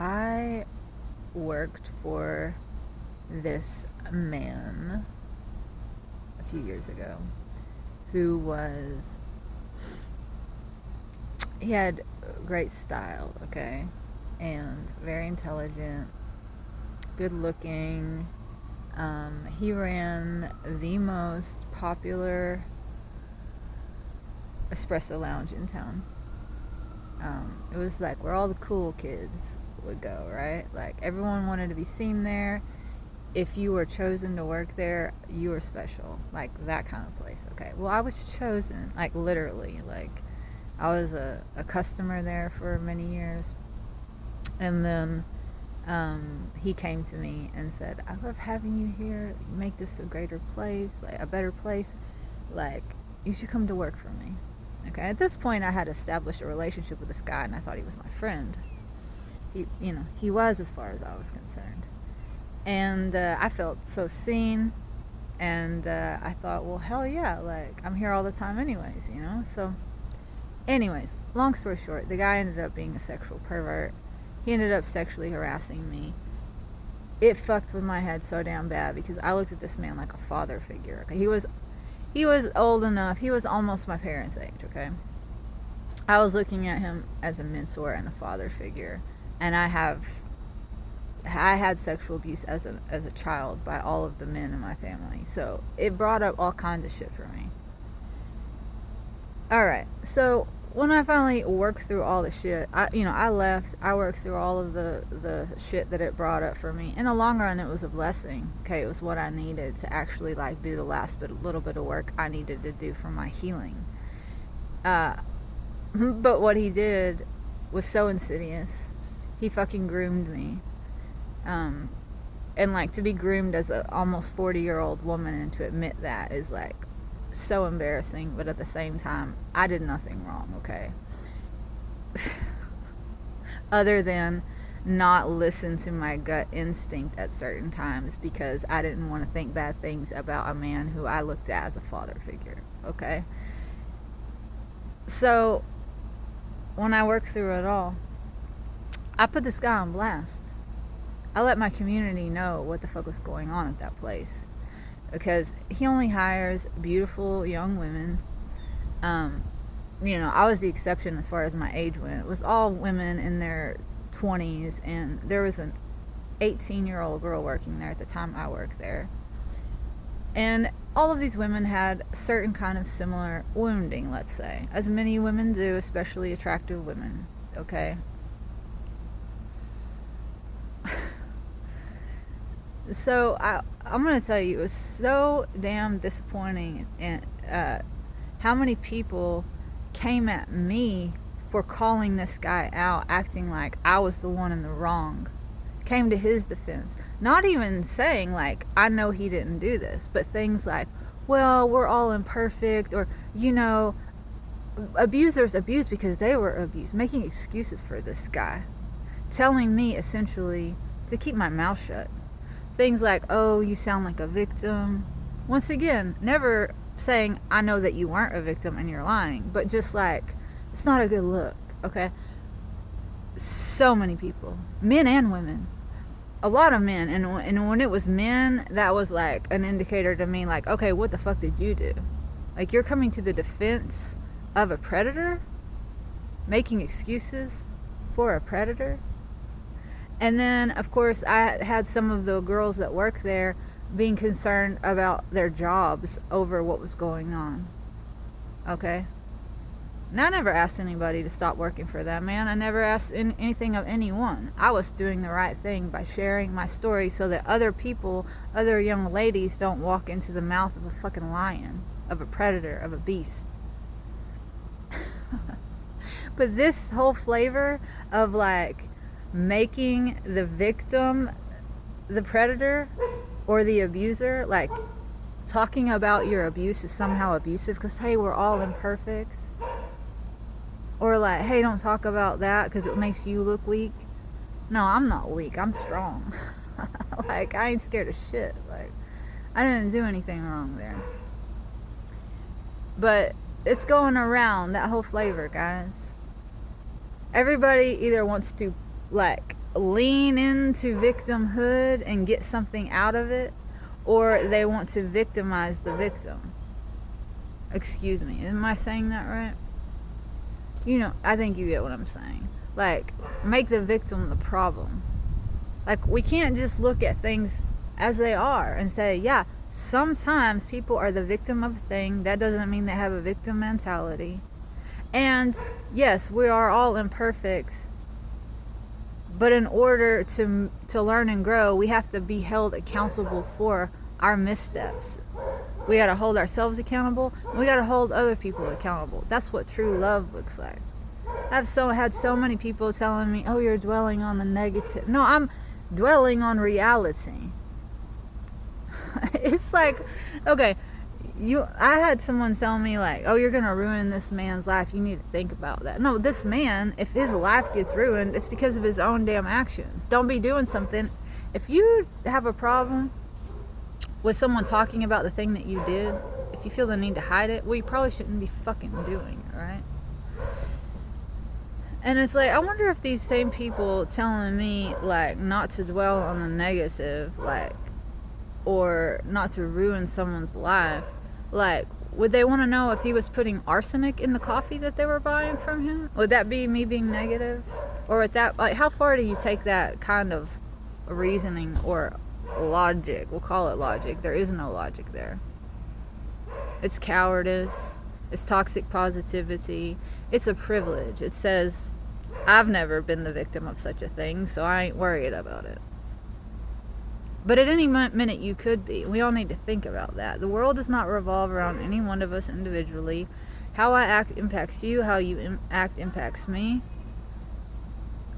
I worked for this man a few years ago who he had great style, okay, and very intelligent, good looking. He ran the most popular espresso lounge in town. It was like where all the cool kids would go, right? Like everyone wanted to be seen there. If you were chosen to work there, you were special. Like that kind of place. Okay. Well, I was chosen, like literally. Like I was a customer there for many years. And then he came to me and said, I love having you here. You make this a greater place, like a better place. Like you should come to work for me. Okay. At this point, I had established a relationship with this guy and I thought he was my friend. He was as far as I was concerned. And I felt so seen, and I thought, well, hell yeah, like I'm here all the time anyways, So anyways, long story short, the guy ended up being a sexual pervert. He ended up sexually harassing me. It fucked with my head so damn bad because I looked at this man like a father figure. Okay, he was old enough. He was almost my parents' age. Okay, I was looking at him as a mentor and a father figure, and I had sexual abuse as a child by all of the men in my family. So it brought up all kinds of shit for me. Alright, so when I finally worked through all the shit, I left. I worked through all of the shit that it brought up for me. In the long run, it was a blessing. Okay, it was what I needed to actually like do the last little bit of work I needed to do for my healing. But what he did was so insidious. He fucking groomed me. And like to be groomed as a almost 40-year-old woman and to admit that is like so embarrassing, but at the same time I did nothing wrong, okay? Other than not listen to my gut instinct at certain times because I didn't want to think bad things about a man who I looked at as a father figure, okay? So when I worked through it all, I put this guy on blast. I let my community know what the fuck was going on at that place because he only hires beautiful young women. I was the exception as far as my age went. It was all women in their 20s, and there was an 18-year-old girl working there at the time I worked there. And all of these women had certain kind of similar wounding, let's say, as many women do, especially attractive women, okay? So I'm going to tell you, it was so damn disappointing and how many people came at me for calling this guy out, acting like I was the one in the wrong. Came to his defense. Not even saying like, I know he didn't do this, but things like, well, we're all imperfect, or, abusers abuse because they were abused. Making excuses for this guy. Telling me essentially to keep my mouth shut. Things like, oh, you sound like a victim. Once again, never saying, I know that you weren't a victim and you're lying, but just like, it's not a good look, okay? So many people, men and women, a lot of men, and when it was men, that was like an indicator to me, like, okay, what the fuck did you do? Like, you're coming to the defense of a predator? Making excuses for a predator? And then, of course, I had some of the girls that work there being concerned about their jobs over what was going on. Okay? Now, I never asked anybody to stop working for that man. I never asked anything of anyone. I was doing the right thing by sharing my story so that other people, other young ladies, don't walk into the mouth of a fucking lion, of a predator, of a beast. But this whole flavor of like making the victim the predator or the abuser, like talking about your abuse is somehow abusive because, hey, we're all imperfect, or like, hey, don't talk about that because it makes you look weak. No, I'm not weak, I'm strong. Like, I ain't scared of shit. Like, I didn't do anything wrong there. But it's going around, that whole flavor, guys. Everybody either wants to like lean into victimhood and get something out of it, or they want to victimize the victim. Excuse me, am I saying that right? You know, I think you get what I'm saying. Like, make the victim the problem. Like, we can't just look at things as they are and say, yeah, sometimes people are the victim of a thing. That doesn't mean they have a victim mentality. And yes, we are all imperfect, but in order to learn and grow, we have to be held accountable for our missteps. We got to hold ourselves accountable. We got to hold other people accountable. That's what true love looks like. I've had so many people telling me, oh, you're dwelling on the negative. No, I'm dwelling on reality. It's like, okay, I had someone tell me, like, oh, you're gonna ruin this man's life, you need to think about that. No, this man, if his life gets ruined, it's because of his own damn actions. Don't be doing something. If you have a problem with someone talking about the thing that you did, if you feel the need to hide it, well, you probably shouldn't be fucking doing it, right? And it's like, I wonder if these same people telling me, like, not to dwell on the negative, like, or not to ruin someone's life, like, would they want to know if he was putting arsenic in the coffee that they were buying from him? Would that be me being negative? Or at that, like, how far do you take that kind of reasoning or logic? We'll call it logic. There is no logic there. It's cowardice. It's toxic positivity. It's a privilege. It says, I've never been the victim of such a thing, so I ain't worried about it. But at any minute you could be. We all need to think about that. The world does not revolve around any one of us individually. How I act impacts you. How you act impacts me.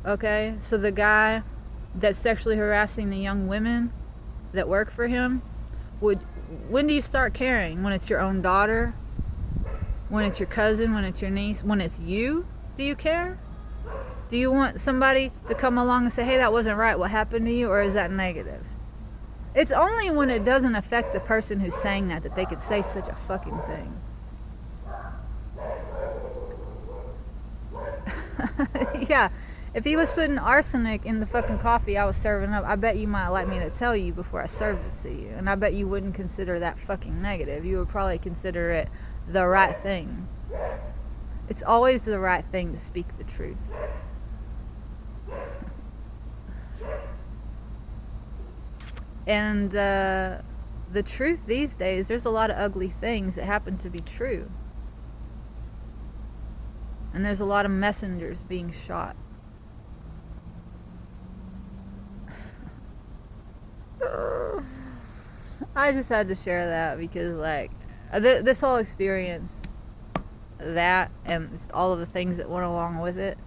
Okay? So the guy that's sexually harassing the young women that work for him, when do you start caring? When it's your own daughter? When it's your cousin? When it's your niece? When it's you? Do you care? Do you want somebody to come along and say, hey, that wasn't right, what happened to you? Or is that negative? It's only when it doesn't affect the person who's saying that they could say such a fucking thing. Yeah, if he was putting arsenic in the fucking coffee I was serving up, I bet you might like me to tell you before I served it to you. And I bet you wouldn't consider that fucking negative. You would probably consider it the right thing. It's always the right thing to speak the truth. And the truth these days, there's a lot of ugly things that happen to be true. And there's a lot of messengers being shot. I just had to share that because, like, this whole experience, that and just all of the things that went along with it,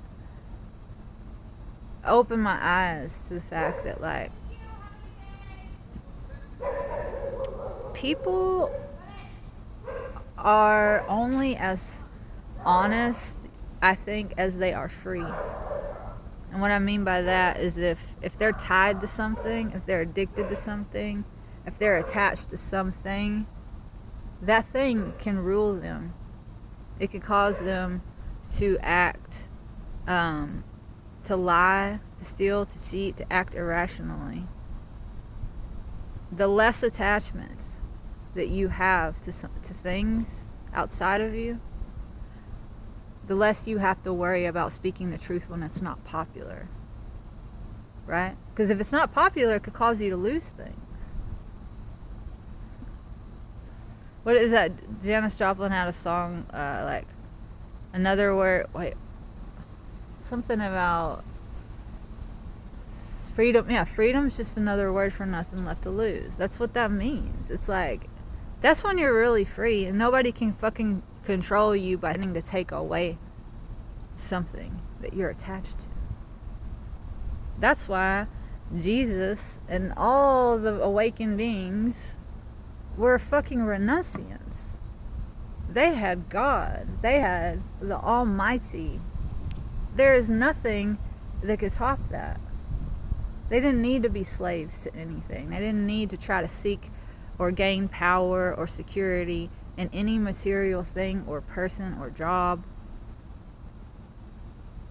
opened my eyes to the fact that, like, people are only as honest, I think, as they are free. And what I mean by that is if they're tied to something, if they're addicted to something, if they're attached to something, that thing can rule them. It can cause them to act, to lie, to steal, to cheat, to act irrationally. The less attachments that you have to things outside of you, the less you have to worry about speaking the truth when it's not popular. Right? Because if it's not popular, it could cause you to lose things. What is that? Janis Joplin had a song, like, another word, something about freedom. Yeah, freedom's just another word for nothing left to lose. That's what that means. It's like, that's when you're really free, and nobody can fucking control you by trying to take away something that you're attached to. That's why Jesus and all the awakened beings were fucking renunciants. They had God. They had the Almighty. There is nothing that could top that. They didn't need to be slaves to anything. They didn't need to try to seek or gain power or security in any material thing or person or job,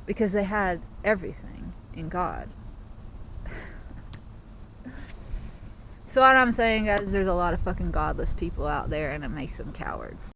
because they had everything in God. So what I'm saying, guys, there's a lot of fucking godless people out there, and it makes them cowards.